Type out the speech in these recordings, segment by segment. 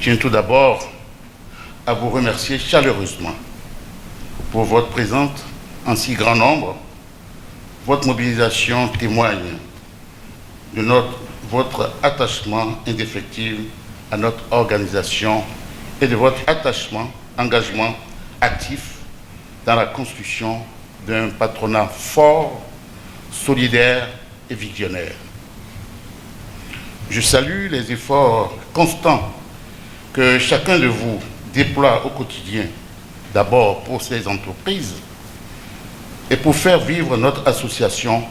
tiens tout d'abord à vous remercier chaleureusement pour votre présence en si grand nombre. Votre mobilisation témoigne de votre attachement indéfectible à notre organisation et de votre engagement actif dans la construction d'un patronat fort, solidaire et visionnaire. Je salue les efforts constants que chacun de vous déploie au quotidien, d'abord pour ces entreprises et pour faire vivre notre association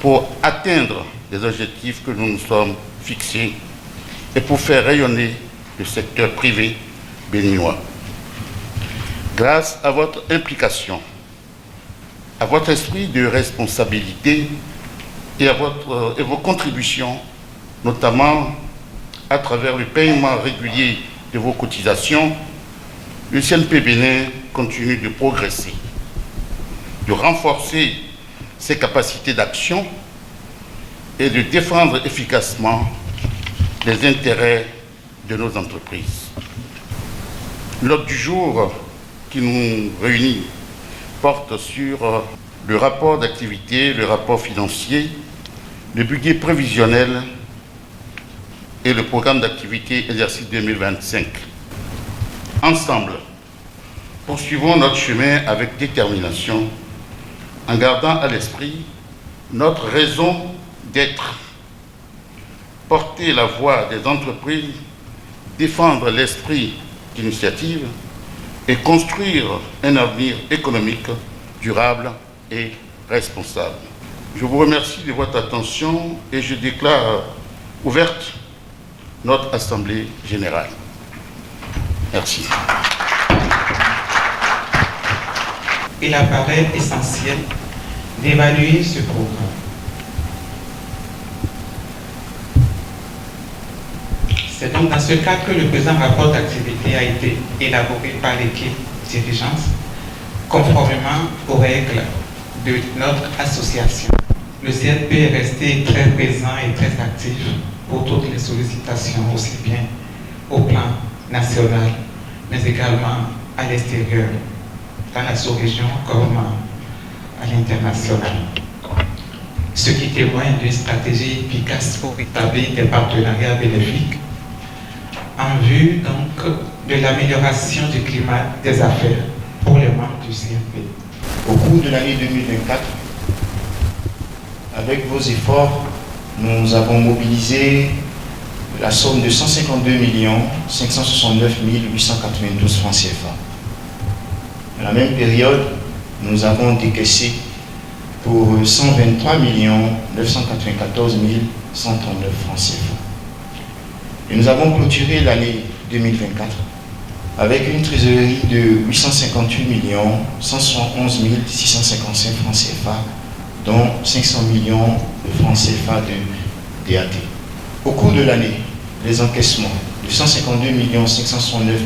pour atteindre les objectifs que nous nous sommes fixés et pour faire rayonner le secteur privé béninois. Grâce à votre implication, à votre esprit de responsabilité et à vos contributions, notamment à travers le paiement régulier de vos cotisations, le CNP Bénin continue de progresser, de renforcer ses capacités d'action et de défendre efficacement les intérêts de nos entreprises. L'ordre du jour qui nous réunit porte sur le rapport d'activité, le rapport financier, le budget prévisionnel et le programme d'activité exercice 2025. Ensemble, poursuivons notre chemin avec détermination en gardant à l'esprit notre raison d'être. Porter la voix des entreprises, défendre l'esprit d'initiative et construire un avenir économique durable et responsable. Je vous remercie de votre attention et je déclare ouverte notre Assemblée générale. Merci. Il apparaît essentiel d'évaluer ce programme. C'est donc dans ce cadre que le présent rapport d'activité a été élaboré par l'équipe dirigeante, conformément aux règles de notre association. Le CNP est resté très présent et très actif pour toutes les sollicitations, aussi bien au plan national, mais également à l'extérieur, dans la sous-région comme à l'international. Ce qui témoigne d'une stratégie efficace pour établir des partenariats bénéfiques en vue donc de l'amélioration du climat des affaires pour les membres du CNP. Au cours de l'année 2024, avec vos efforts, nous avons mobilisé la somme de 152 569 892 francs CFA. À la même période, nous avons décaissé pour 123 994 139 francs CFA. Et nous avons clôturé l'année 2024 avec une trésorerie de 858 171 655 francs CFA, dont 500 millions de francs CFA de DAT. Au cours de l'année, les encaissements de 152 569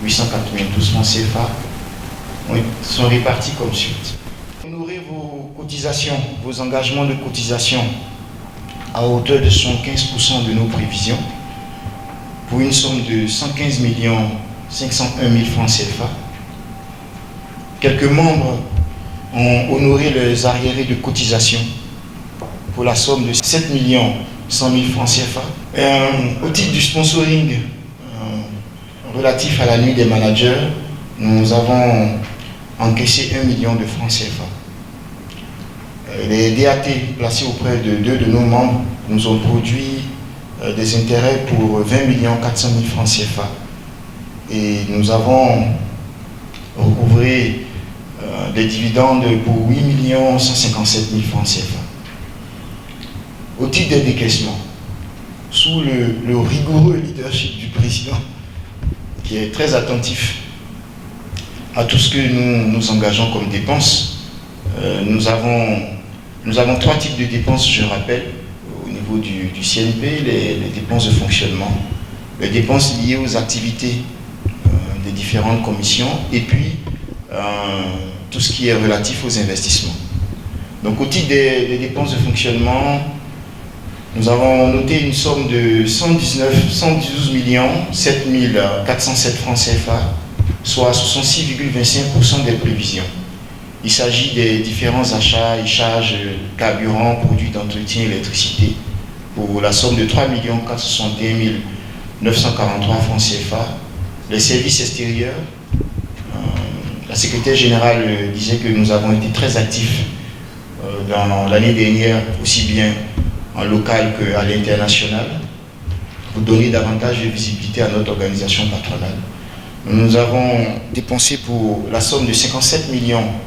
892 francs CFA sont répartis comme suit. Honorez vos cotisations, vos engagements de cotisation à hauteur de 75% de nos prévisions pour une somme de 115 501 000 francs CFA. Quelques membres ont honoré les arriérés de cotisation pour la somme de 7 100 000 francs CFA. Au titre du sponsoring relatif à la nuit des managers, nous avons encaissé 1 million de francs CFA. Les DAT placés auprès de deux de nos membres nous ont produit des intérêts pour 20 400 000 francs CFA. Et nous avons recouvré des dividendes pour 8 157 000 francs CFA. Au titre des décaissements, sous le rigoureux leadership du président, qui est très attentif à tout ce que nous engageons comme dépenses, nous avons trois types de dépenses, je rappelle, au niveau du CNP, les dépenses de fonctionnement, les dépenses liées aux activités des différentes commissions, et puis tout ce qui est relatif aux investissements. Donc au titre des dépenses de fonctionnement, Nous avons noté une somme de 112 7 407 francs CFA, soit 66,25% des prévisions. Il s'agit des différents achats et charges carburant, produits d'entretien, électricité, pour la somme de 3 461 943 francs CFA. Les services extérieurs, la secrétaire générale disait que nous avons été très actifs dans l'année dernière, aussi bien en local qu'à l'international, pour donner davantage de visibilité à notre organisation patronale. Nous avons dépensé pour la somme de 57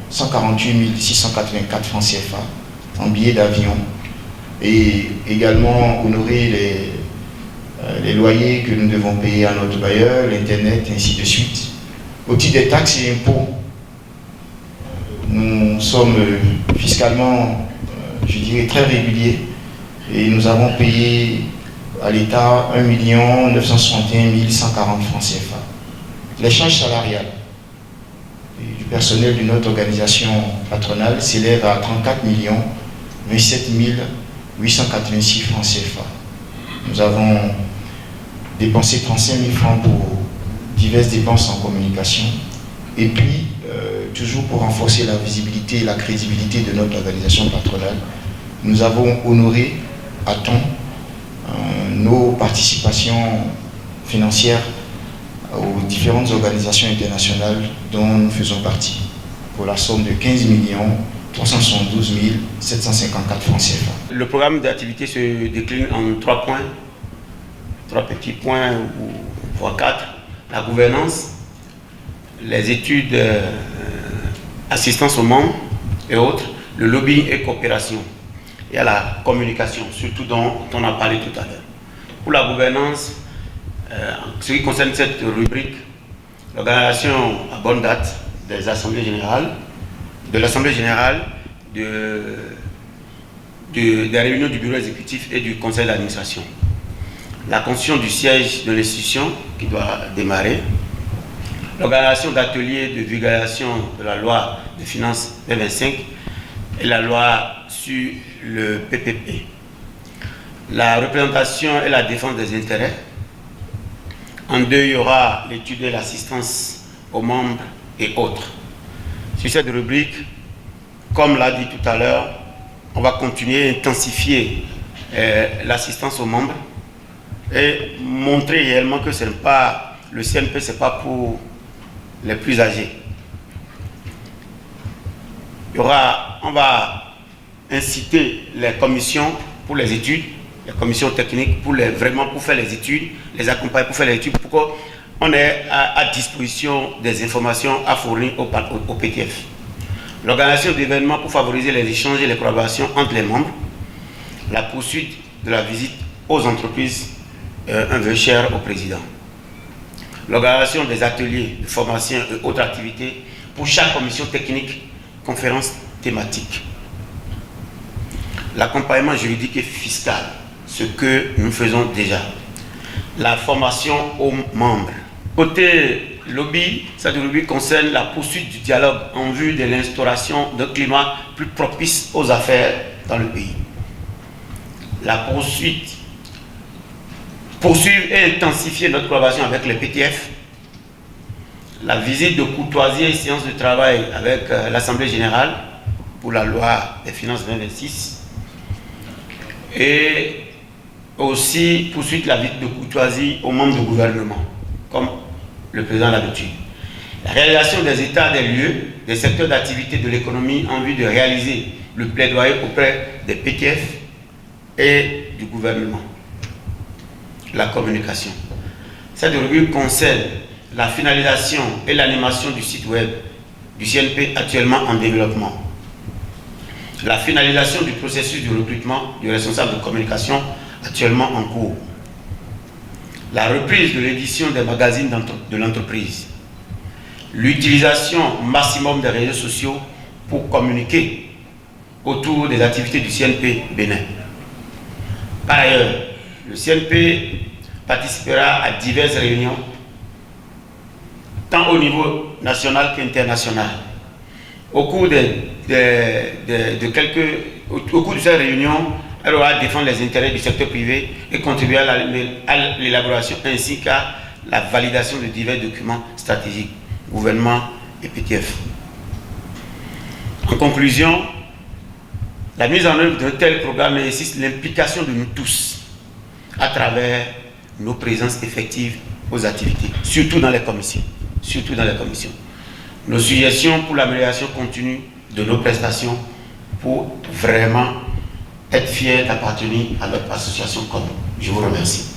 148 684 francs CFA en billets d'avion et également honorer les loyers que nous devons payer à notre bailleur, l'Internet, ainsi de suite. Au titre des taxes et impôts, nous sommes fiscalement, je dirais, très réguliers et nous avons payé à l'État 1 961 140 francs CFA. Les charges salariales du personnel de notre organisation patronale s'élèvent à 34 27 886 francs CFA. Nous avons dépensé 35 000 francs pour diverses dépenses en communication. Et puis, toujours pour renforcer la visibilité et la crédibilité de notre organisation patronale, nous avons honoré à temps nos participations financières aux différentes organisations internationales dont nous faisons partie, pour la somme de 15 372 754 francs CFA. Le programme d'activité se décline en 3 points, 3 petits points, voire 4. La gouvernance, les études, assistance aux membres et autres, le lobbying et coopération. Il y a la communication, surtout dont on a parlé tout à l'heure. Pour la gouvernance, ce qui concerne cette rubrique, l'organisation à bonne date des assemblées générales, de l'Assemblée générale, des réunions du bureau exécutif et du conseil d'administration. La constitution du siège de l'institution qui doit démarrer. L'organisation d'ateliers de vulgarisation de la loi de finances 2025 et la loi sur le PPP. La représentation et la défense des intérêts. En 2, il y aura l'étude et l'assistance aux membres et autres. Sur cette rubrique, comme l'a dit tout à l'heure, on va continuer à intensifier l'assistance aux membres et montrer réellement que le CNP, ce n'est pas pour les plus âgés. On va inciter les commissions pour les études, les commissions techniques pour faire les études, les accompagner pour faire les études, pour qu'on ait à disposition des informations à fournir au PTF. L'organisation d'événements pour favoriser les échanges et les collaborations entre les membres. La poursuite de la visite aux entreprises, un vœu cher au président. L'organisation des ateliers de formation et autres activités pour chaque commission technique, conférences thématiques. L'accompagnement juridique et fiscal, ce que nous faisons déjà. La formation aux membres. Côté lobby, cette lobby concerne la poursuite du dialogue en vue de l'instauration d'un climat plus propice aux affaires dans le pays. La poursuivre et intensifier notre collaboration avec les PTF. La visite de courtoisie et séance de travail avec l'Assemblée générale pour la loi des finances 2026. Et aussi poursuite la visite de courtoisie aux membres du gouvernement, comme le président l'a l'habitude. La réalisation des états des lieux, des secteurs d'activité de l'économie en vue de réaliser le plaidoyer auprès des PTF et du gouvernement. La communication. Cette rubrique concerne la finalisation et l'animation du site web du CNP actuellement en développement. La finalisation du processus de recrutement du responsable de communication actuellement en cours. La reprise de l'édition des magazines de l'entreprise. L'utilisation maximum des réseaux sociaux pour communiquer autour des activités du CNP Bénin. Par ailleurs, le CNP participera à diverses réunions, tant au niveau national qu'international. Au cours de ces réunions, Elle aura défendre les intérêts du secteur privé et contribuer à l'élaboration ainsi qu'à la validation de divers documents stratégiques, gouvernement et PTF. En conclusion, la mise en œuvre d'un tel programme nécessite l'implication de nous tous à travers nos présences effectives aux activités, surtout dans les commissions. Nos suggestions pour l'amélioration continue de nos prestations pour vraiment être fiers d'appartenir à notre association commune. Je vous remercie.